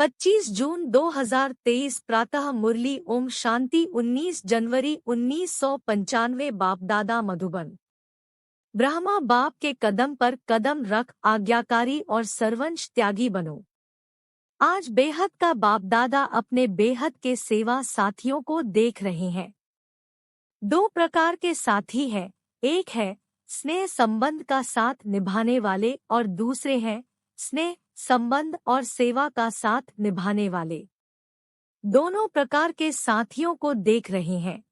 25 जून 2023 प्रातः मुरली ओम शांति 19 जनवरी 1995 बाप दादा मधुबन। ब्रह्मा बाप के कदम पर कदम रख आज्ञाकारी और सर्वंश त्यागी बनो। आज बेहद का बाप दादा अपने बेहद के सेवा साथियों को देख रहे हैं। दो प्रकार के साथी हैं, एक है स्नेह संबंध का साथ निभाने वाले और दूसरे हैं स्नेह संबंध और सेवा का साथ निभाने वाले। दोनों प्रकार के साथियों को देख रहे हैं,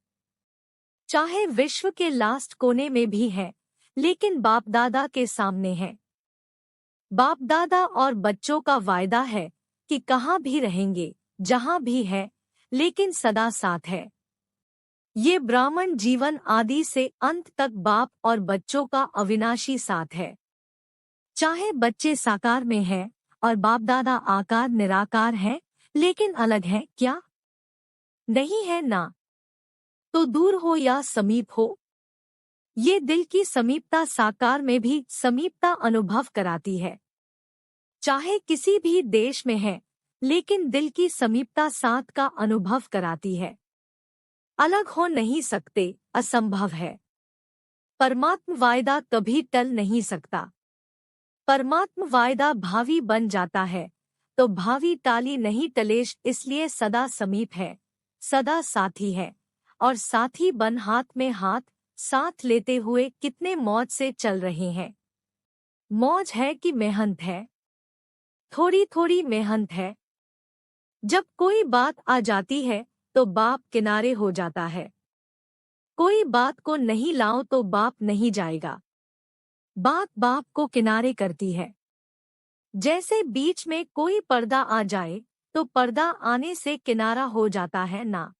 चाहे विश्व के लास्ट कोने में भी हैं, लेकिन बाप दादा के सामने हैं। बाप दादा और बच्चों का वायदा है कि कहाँ भी रहेंगे, जहाँ भी है, लेकिन सदा साथ है। ये ब्राह्मण जीवन आदि से अंत तक बाप और बच्चों का अविनाशी साथ है। चाहे बच्चे साकार में हैं और बाप दादा आकार निराकार है, लेकिन अलग है क्या? नहीं है ना। तो दूर हो या समीप हो, ये दिल की समीपता साकार में भी समीपता अनुभव कराती है। चाहे किसी भी देश में है, लेकिन दिल की समीपता साथ का अनुभव कराती है। अलग हो नहीं सकते, असंभव है। परमात्म वायदा कभी टल नहीं सकता। परमात्म वायदा भावी बन जाता है, तो भावी टाली नहीं टलेश, इसलिए सदा समीप है, सदा साथी है। और साथी बन हाथ में हाथ साथ लेते हुए कितने मौज से चल रहे हैं। मौज है कि मेहनत है? थोड़ी थोड़ी मेहनत है। जब कोई बात आ जाती है तो बाप किनारे हो जाता है। कोई बात को नहीं लाओ तो बाप नहीं जाएगा। बात बाप को किनारे करती है। जैसे बीच में कोई पर्दा आ जाए तो पर्दा आने से किनारा हो जाता है ना।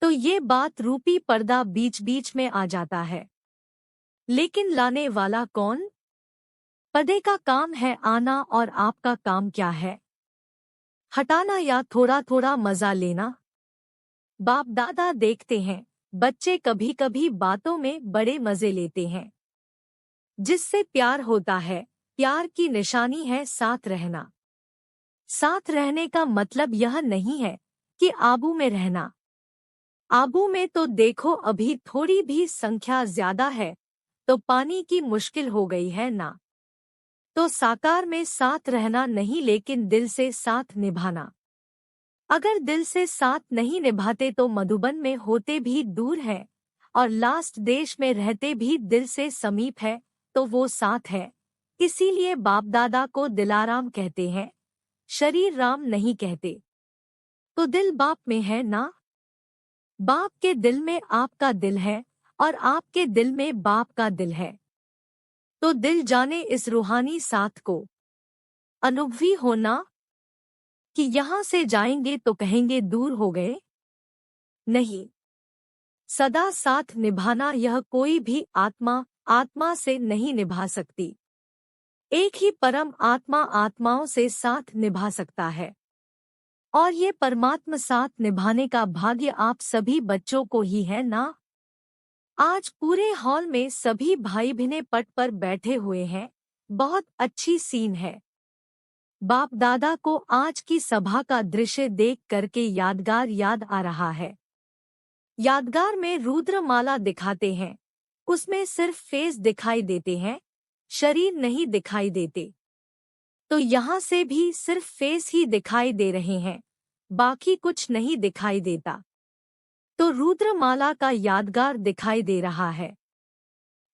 तो ये बात रूपी पर्दा बीच बीच में आ जाता है। लेकिन लाने वाला कौन? पर्दे का काम है आना, और आपका काम क्या है? हटाना या थोड़ा थोड़ा मजा लेना? बाप दादा देखते हैं बच्चे कभी कभी बातों में बड़े मजे लेते हैं, जिससे प्यार होता है। प्यार की निशानी है साथ रहना। साथ रहने का मतलब यह नहीं है कि आबू में रहना। आबू में तो देखो अभी थोड़ी भी संख्या ज्यादा है तो पानी की मुश्किल हो गई है ना। तो साकार में साथ रहना नहीं, लेकिन दिल से साथ निभाना। अगर दिल से साथ नहीं निभाते तो मधुबन में होते भी दूर है और लास्ट देश में रहते भी दिल से समीप है, तो वो साथ है। इसीलिए बाप दादा को दिलाराम कहते हैं, शरीर राम नहीं कहते। तो दिल बाप में है ना। बाप के दिल में आपका दिल है और आपके दिल में बाप का दिल है। तो दिल जाने इस रूहानी साथ को। अनुभवी होना कि यहाँ से जाएंगे तो कहेंगे दूर हो गए। नहीं, सदा साथ निभाना यह कोई भी आत्मा से नहीं निभा सकती। एक ही परम आत्मा आत्माओं से साथ निभा सकता है। और ये परमात्मा साथ निभाने का भाग्य आप सभी बच्चों को ही है ना। आज पूरे हॉल में सभी भाई बहनें पट पर बैठे हुए हैं। बहुत अच्छी सीन है। बाप दादा को आज की सभा का दृश्य देख करके यादगार याद आ रहा है। यादगार में रुद्रमाला दिखाते हैं, उसमें सिर्फ फेस दिखाई देते हैं, शरीर नहीं दिखाई देते। तो यहाँ से भी सिर्फ फेस ही दिखाई दे रहे हैं, बाकी कुछ नहीं दिखाई देता। तो रुद्रमाला का यादगार दिखाई दे रहा है।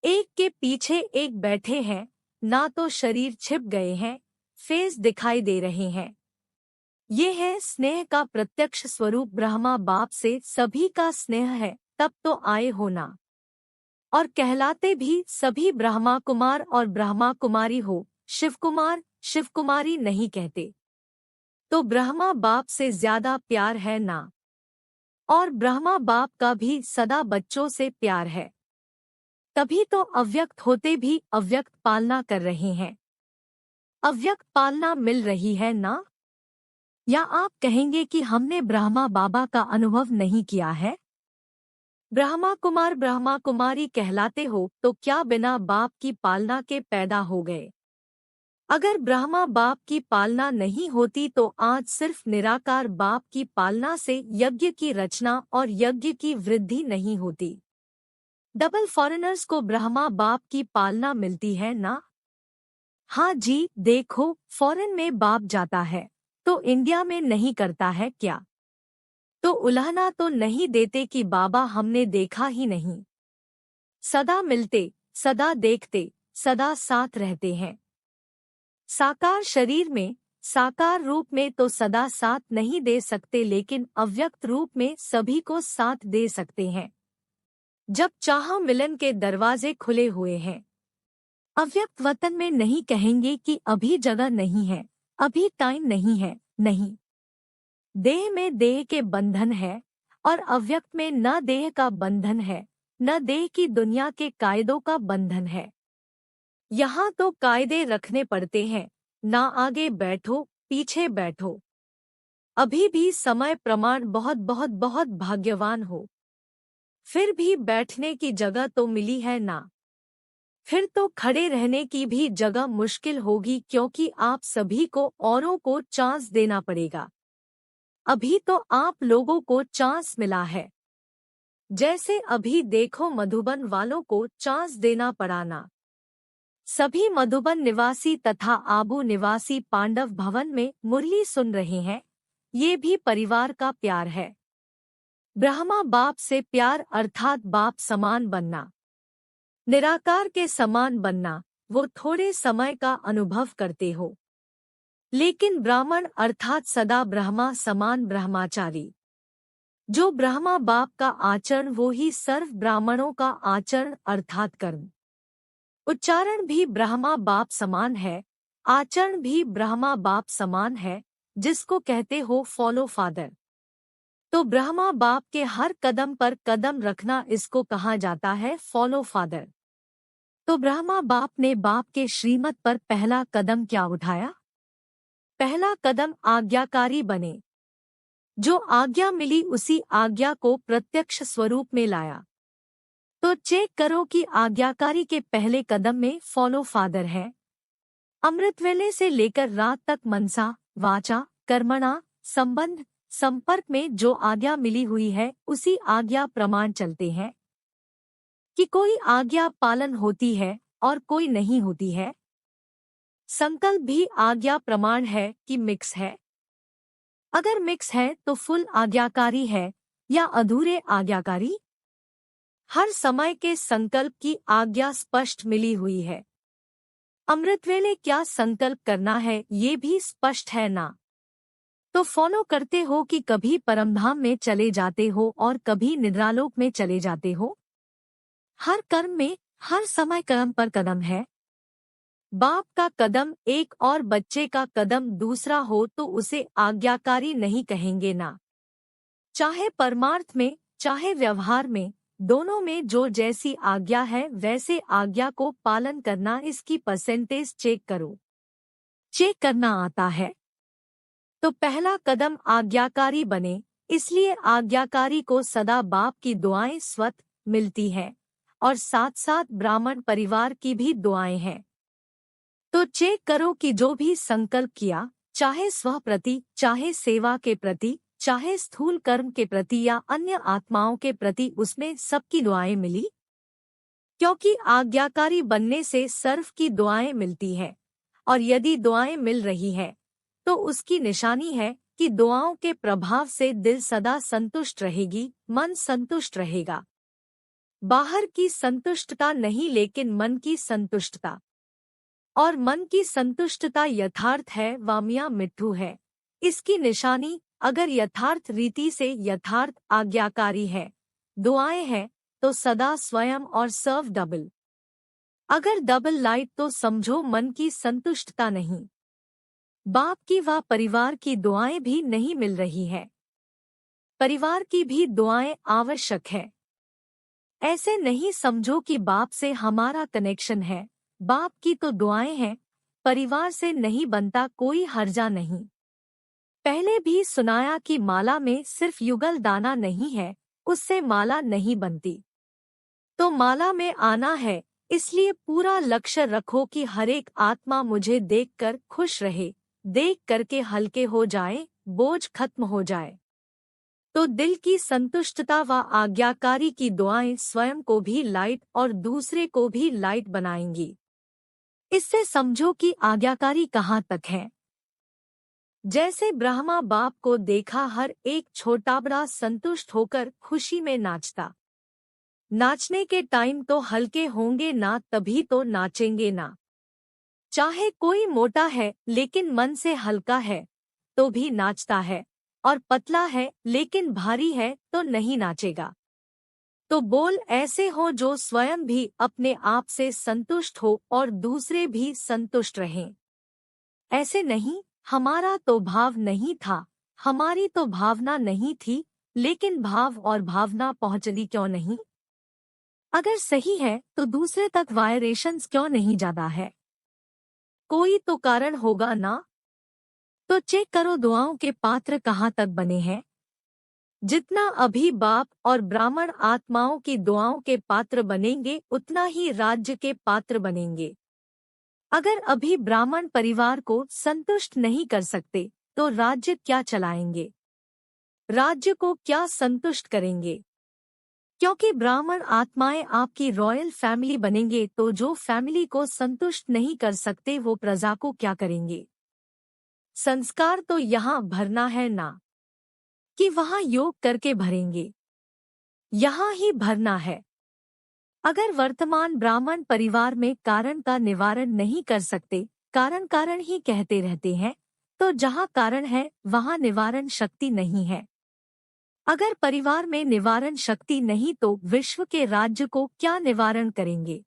एक के पीछे एक बैठे हैं, ना तो शरीर छिप गए हैं, फेस दिखाई दे रहे हैं। ये है स्नेह का प्रत्यक्ष स्वरूप। ब्रह्मा बाप से सभी का स्नेह है, तब तो आए होना। और कहलाते भी सभी ब्रह्मा कुमार और ब्रह्मा कुमारी हो, शिव कुमार शिव कुमारी नहीं कहते। तो ब्रह्मा बाप से ज्यादा प्यार है ना। और ब्रह्मा बाप का भी सदा बच्चों से प्यार है। तभी तो अव्यक्त होते भी अव्यक्त पालना कर रहे हैं। अव्यक्त पालना मिल रही है ना। या आप कहेंगे कि हमने ब्रह्मा बाबा का अनुभव नहीं किया है? ब्रह्मा कुमार ब्रह्मा कुमारी कहलाते हो तो क्या बिना बाप की पालना के पैदा हो गए? अगर ब्रह्मा बाप की पालना नहीं होती तो आज सिर्फ निराकार बाप की पालना से यज्ञ की रचना और यज्ञ की वृद्धि नहीं होती। डबल फॉरेनर्स को ब्रह्मा बाप की पालना मिलती है ना? हाँ जी, देखो फॉरेन में बाप जाता है तो इंडिया में नहीं करता है क्या? तो उलाहना तो नहीं देते कि बाबा हमने देखा ही नहीं। सदा मिलते, सदा देखते, सदा साथ रहते हैं। साकार शरीर में, साकार रूप में तो सदा साथ नहीं दे सकते, लेकिन अव्यक्त रूप में सभी को साथ दे सकते हैं। जब चाह मिलन के दरवाजे खुले हुए हैं। अव्यक्त वतन में नहीं कहेंगे कि अभी जगह नहीं है, अभी टाइम नहीं है, नहीं। देह में देह के बंधन है और अव्यक्त में न देह का बंधन है, न देह की दुनिया के कायदों का बंधन है। यहाँ तो कायदे रखने पड़ते हैं, ना आगे बैठो, पीछे बैठो। अभी भी समय प्रमाण बहुत बहुत बहुत भाग्यवान हो। फिर भी बैठने की जगह तो मिली है ना। फिर तो खड़े रहने की भी जगह मुश्किल होगी, क्योंकि आप सभी को औरों को चांस देना पड़ेगा। अभी तो आप लोगों को चांस मिला है। जैसे अभी देखो मधुबन वालों को चांस देना पड़ा ना। सभी मधुबन निवासी तथा आबू निवासी पांडव भवन में मुरली सुन रहे हैं। ये भी परिवार का प्यार है। ब्रह्मा बाप से प्यार अर्थात बाप समान बनना, निराकार के समान बनना। वो थोड़े समय का अनुभव करते हो, लेकिन ब्राह्मण अर्थात सदा ब्रह्मा समान ब्रह्माचारी। जो ब्रह्मा बाप का आचरण वो ही सर्व ब्राह्मणों का आचरण अर्थात कर्म। उच्चारण भी ब्रह्मा बाप समान है, आचरण भी ब्रह्मा बाप समान है। जिसको कहते हो फॉलो फादर। तो ब्रह्मा बाप के हर कदम पर कदम रखना, इसको कहा जाता है फॉलो फादर। तो ब्रह्मा बाप ने बाप के श्रीमत पर पहला कदम क्या उठाया? पहला कदम आज्ञाकारी बने। जो आज्ञा मिली उसी आज्ञा को प्रत्यक्ष स्वरूप में लाया। तो चेक करो कि आज्ञाकारी के पहले कदम में फॉलो फादर है। अमृत वेले से लेकर रात तक मनसा, वाचा, कर्मणा, संबंध, संपर्क में जो आज्ञा मिली हुई है उसी आज्ञा प्रमाण चलते हैं। कि कोई आज्ञा पालन होती है और कोई नहीं होती है। संकल्प भी आज्ञा प्रमाण है कि मिक्स है। अगर मिक्स है तो फुल आज्ञाकारी है या अधूरे आज्ञाकारी। हर समय के संकल्प की आज्ञा स्पष्ट मिली हुई है। अमृतवेले क्या संकल्प करना है ये भी स्पष्ट है ना। तो फॉलो करते हो कि कभी परमधाम में चले जाते हो और कभी निद्रालोक में चले जाते हो। हर कर्म में हर समय कर्म पर कदम है। बाप का कदम एक और बच्चे का कदम दूसरा हो तो उसे आज्ञाकारी नहीं कहेंगे ना। चाहे परमार्थ में चाहे व्यवहार में, दोनों में जो जैसी आज्ञा है वैसे आज्ञा को पालन करना। इसकी परसेंटेज चेक करो। चेक करना आता है तो पहला कदम आज्ञाकारी बने। इसलिए आज्ञाकारी को सदा बाप की दुआएं स्वत मिलती हैं और साथ साथ ब्राह्मण परिवार की भी दुआएं हैं। तो चेक करो कि जो भी संकल्प किया, चाहे स्व प्रति, चाहे सेवा के प्रति, चाहे स्थूल कर्म के प्रति या अन्य आत्माओं के प्रति, उसमें सबकी दुआएं मिली। क्योंकि आज्ञाकारी बनने से सर्व की दुआएं मिलती हैं और यदि दुआएं मिल रही है तो उसकी निशानी है कि दुआओं के प्रभाव से दिल सदा संतुष्ट रहेगी, मन संतुष्ट रहेगा। बाहर की संतुष्टता नहीं लेकिन मन की संतुष्टता। और मन की संतुष्टता यथार्थ है, वामिया मिट्ठू है। इसकी निशानी अगर यथार्थ रीति से यथार्थ आज्ञाकारी है, दुआएं हैं तो सदा स्वयं और सर्व डबल। अगर डबल लाइट तो समझो मन की संतुष्टता नहीं। बाप की व परिवार की दुआएं भी नहीं मिल रही है। परिवार की भी दुआएं आवश्यक है। ऐसे नहीं समझो कि बाप से हमारा कनेक्शन है, बाप की तो दुआएं हैं, परिवार से नहीं बनता, कोई हर्जा नहीं। पहले भी सुनाया कि माला में सिर्फ युगल दाना नहीं है, उससे माला नहीं बनती। तो माला में आना है, इसलिए पूरा लक्ष्य रखो कि हर एक आत्मा मुझे देखकर खुश रहे, देख करके हल्के हो जाए, बोझ खत्म हो जाए। तो दिल की संतुष्टता व आज्ञाकारी की दुआएं स्वयं को भी लाइट और दूसरे को भी लाइट बनाएंगी। इससे समझो कि आज्ञाकारी कहाँ तक है। जैसे ब्रह्मा बाप को देखा हर एक छोटा बड़ा संतुष्ट होकर खुशी में नाचता। नाचने के टाइम तो हल्के होंगे ना, तभी तो नाचेंगे ना। चाहे कोई मोटा है लेकिन मन से हल्का है तो भी नाचता है, और पतला है लेकिन भारी है तो नहीं नाचेगा। तो बोल ऐसे हो जो स्वयं भी अपने आप से संतुष्ट हो और दूसरे भी संतुष्ट रहें। ऐसे नहीं, हमारा तो भाव नहीं था, हमारी तो भावना नहीं थी, लेकिन भाव और भावना पहुंचली क्यों नहीं? अगर सही है तो दूसरे तक वायरेशंस क्यों नहीं जाता है? कोई तो कारण होगा ना। तो चेक करो दुआओं के पात्र कहाँ तक बने हैं। जितना अभी बाप और ब्राह्मण आत्माओं की दुआओं के पात्र बनेंगे उतना ही राज्य के पात्र बनेंगे। अगर अभी ब्राह्मण परिवार को संतुष्ट नहीं कर सकते तो राज्य क्या चलाएंगे? राज्य को क्या संतुष्ट करेंगे? क्योंकि ब्राह्मण आत्माएं आपकी रॉयल फैमिली बनेंगे, तो जो फैमिली को संतुष्ट नहीं कर सकते वो प्रजा को क्या करेंगे? संस्कार तो यहाँ भरना है ना कि वहाँ योग करके भरेंगे, यहाँ ही भरना है। अगर वर्तमान ब्राह्मण परिवार में कारण का निवारण नहीं कर सकते, कारण कारण ही कहते रहते हैं, तो जहाँ कारण है वहाँ निवारण शक्ति नहीं है। अगर परिवार में निवारण शक्ति नहीं तो विश्व के राज्य को क्या निवारण करेंगे?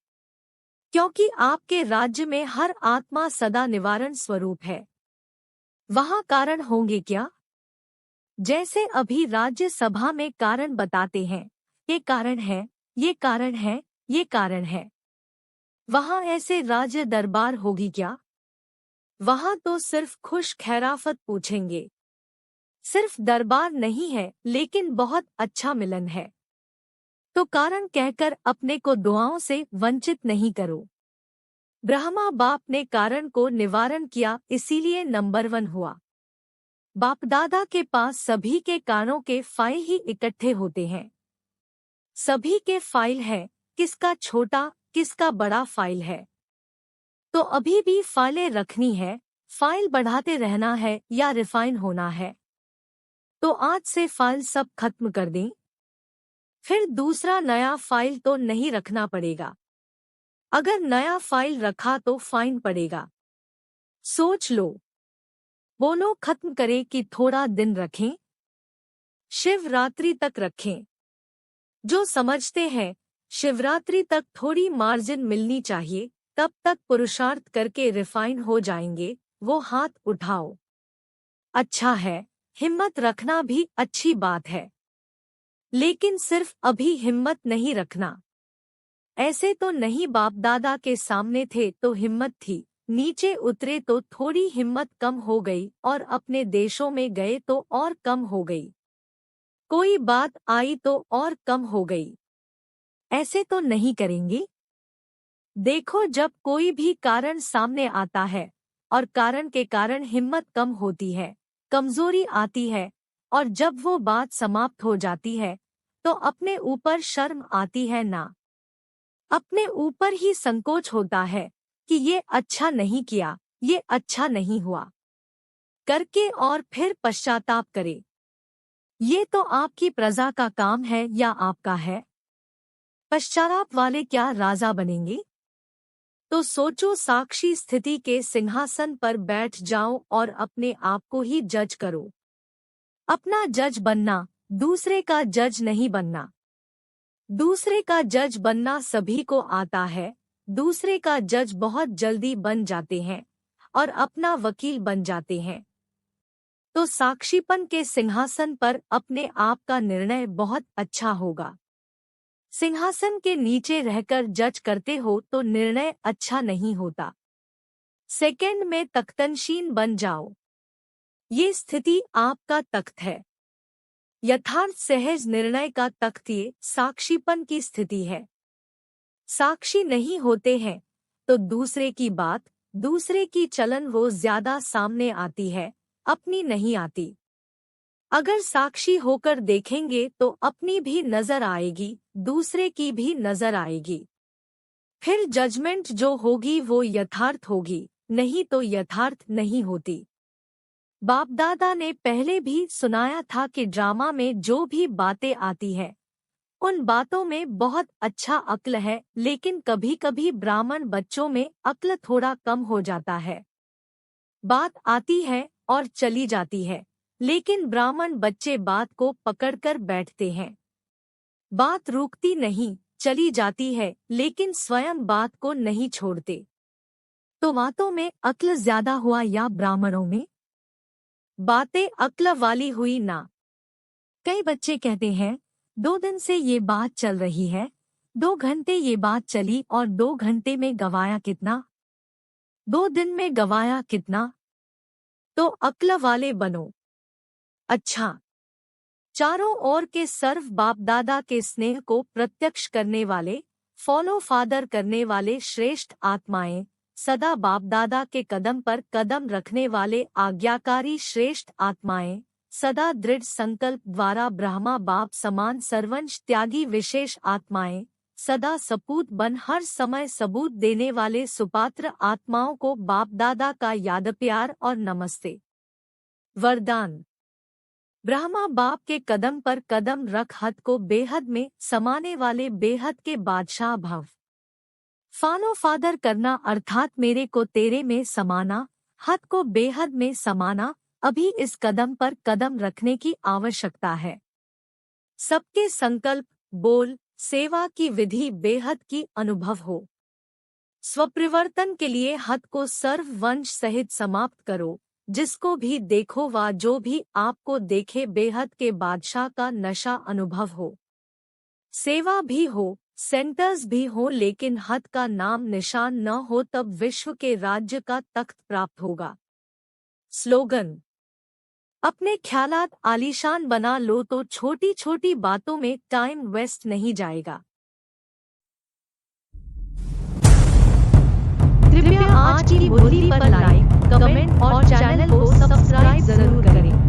क्योंकि आपके राज्य में हर आत्मा सदा निवारण स्वरूप है। वहाँ कारण होंगे क्या? जैसे अभी राज्य सभा में कारण बताते हैं, ये कारण है, ये कारण है, ये कारण है। वहाँ ऐसे राज्य दरबार होगी क्या? वहाँ तो सिर्फ खुश खैराफत पूछेंगे। सिर्फ दरबार नहीं है लेकिन बहुत अच्छा मिलन है। तो कारण कहकर अपने को दुआओं से वंचित नहीं करो। ब्रह्मा बाप ने कारण को निवारण किया, इसीलिए नंबर 1 हुआ। बाप दादा के पास सभी के कारणों के फाइल ही इकट्ठे होते हैं। सभी के फाइल है, किसका छोटा किसका बड़ा फाइल है। तो अभी भी फाइलें रखनी है, फाइल बढ़ाते रहना है या रिफाइन होना है। तो आज से फाइल सब खत्म कर दें। फिर दूसरा नया फाइल तो नहीं रखना पड़ेगा। अगर नया फाइल रखा तो फाइन पड़ेगा। सोच लो। बोलो खत्म करें कि थोड़ा दिन रखें? शिवरात्रि तक रखें। जो समझते हैं शिवरात्रि तक थोड़ी मार्जिन मिलनी चाहिए, तब तक पुरुषार्थ करके रिफाइन हो जाएंगे, वो हाथ उठाओ। अच्छा है, हिम्मत रखना भी अच्छी बात है, लेकिन सिर्फ अभी हिम्मत नहीं रखना। ऐसे तो नहीं, बाप दादा के सामने थे तो हिम्मत थी, नीचे उतरे तो थोड़ी हिम्मत कम हो गई, और अपने देशों में गए तो और कम हो गई। कोई बात आई तो और कम हो गई। ऐसे तो नहीं करेंगे। देखो, जब कोई भी कारण सामने आता है और कारण के कारण हिम्मत कम होती है, कमजोरी आती है, और जब वो बात समाप्त हो जाती है तो अपने ऊपर शर्म आती है ना। अपने ऊपर ही संकोच होता है कि ये अच्छा नहीं किया, ये अच्छा नहीं हुआ करके, और फिर पश्चाताप करे। ये तो आपकी प्रजा का काम है या आपका है? पश्चाताप वाले क्या राजा बनेंगे? तो सोचो, साक्षी स्थिति के सिंहासन पर बैठ जाओ और अपने आप को ही जज करो। अपना जज बनना, दूसरे का जज नहीं बनना। दूसरे का जज बनना सभी को आता है, दूसरे का जज बहुत जल्दी बन जाते हैं और अपना वकील बन जाते हैं। तो साक्षीपन के सिंहासन पर अपने आप का निर्णय बहुत अच्छा होगा। सिंहासन के नीचे रहकर जज करते हो तो निर्णय अच्छा नहीं होता। सेकंड में तख्तनशीन बन जाओ। ये स्थिति आपका तख्त है। यथार्थ सहज निर्णय का तख्त ये साक्षीपन की स्थिति है। साक्षी नहीं होते हैं तो दूसरे की बात, दूसरे की चलन वो ज्यादा सामने आती है, अपनी नहीं आती। अगर साक्षी होकर देखेंगे तो अपनी भी नजर आएगी, दूसरे की भी नजर आएगी। फिर जजमेंट जो होगी वो यथार्थ होगी, नहीं तो यथार्थ नहीं होती। बाप दादा ने पहले भी सुनाया था कि ड्रामा में जो भी बातें आती है उन बातों में बहुत अच्छा अक्ल है, लेकिन कभी कभी ब्राह्मण बच्चों में अक्ल थोड़ा कम हो जाता है। बात आती है और चली जाती है, लेकिन ब्राह्मण बच्चे बात को पकड़कर बैठते हैं। बात रुकती नहीं, चली जाती है, लेकिन स्वयं बात को नहीं छोड़ते। तो बातों में अक्ल ज्यादा हुआ या ब्राह्मणों में? बातें अक्ल वाली हुई ना। कई बच्चे कहते हैं 2 दिन से ये बात चल रही है, 2 घंटे ये बात चली और 2 घंटे में गवाया कितना, 2 दिन में गवाया कितना। तो अक्ल वाले बनो। अच्छा, चारों ओर के सर्व बाप दादा के स्नेह को प्रत्यक्ष करने वाले, फॉलो फादर करने वाले श्रेष्ठ आत्माएं, सदा बाप दादा के कदम पर कदम रखने वाले आज्ञाकारी श्रेष्ठ आत्माएं, सदा दृढ़ संकल्प द्वारा ब्रह्मा बाप समान सर्वंश त्यागी विशेष आत्माएं, सदा सपूत बन हर समय सबूत देने वाले सुपात्र आत्माओं को बाप दादा का याद प्यार और नमस्ते। वरदान। ब्रह्मा बाप के कदम पर कदम रख हद को बेहद में समाने वाले बेहद के बादशाह भव। फॉलो फादर करना अर्थात मेरे को तेरे में समाना, हद को बेहद में समाना, अभी इस कदम पर कदम रखने की आवश्यकता है। सबके संकल्प, बोल, सेवा की विधि बेहद की अनुभव हो। स्वप्रवर्तन के लिए हद को सर्व वंश सहित समाप्त करो। जिसको भी देखो व जो भी आपको देखे बेहद के बादशाह का नशा अनुभव हो। सेवा भी हो, सेंटर्स भी हो, लेकिन हद का नाम निशान न हो, तब विश्व के राज्य का तख्त प्राप्त होगा। स्लोगन। अपने ख्यालात आलीशान बना लो तो छोटी छोटी बातों में टाइम वेस्ट नहीं जाएगा। कृपया आज की मुरली पर लाइक, कमेंट और चैनल को सब्सक्राइब जरूर करें।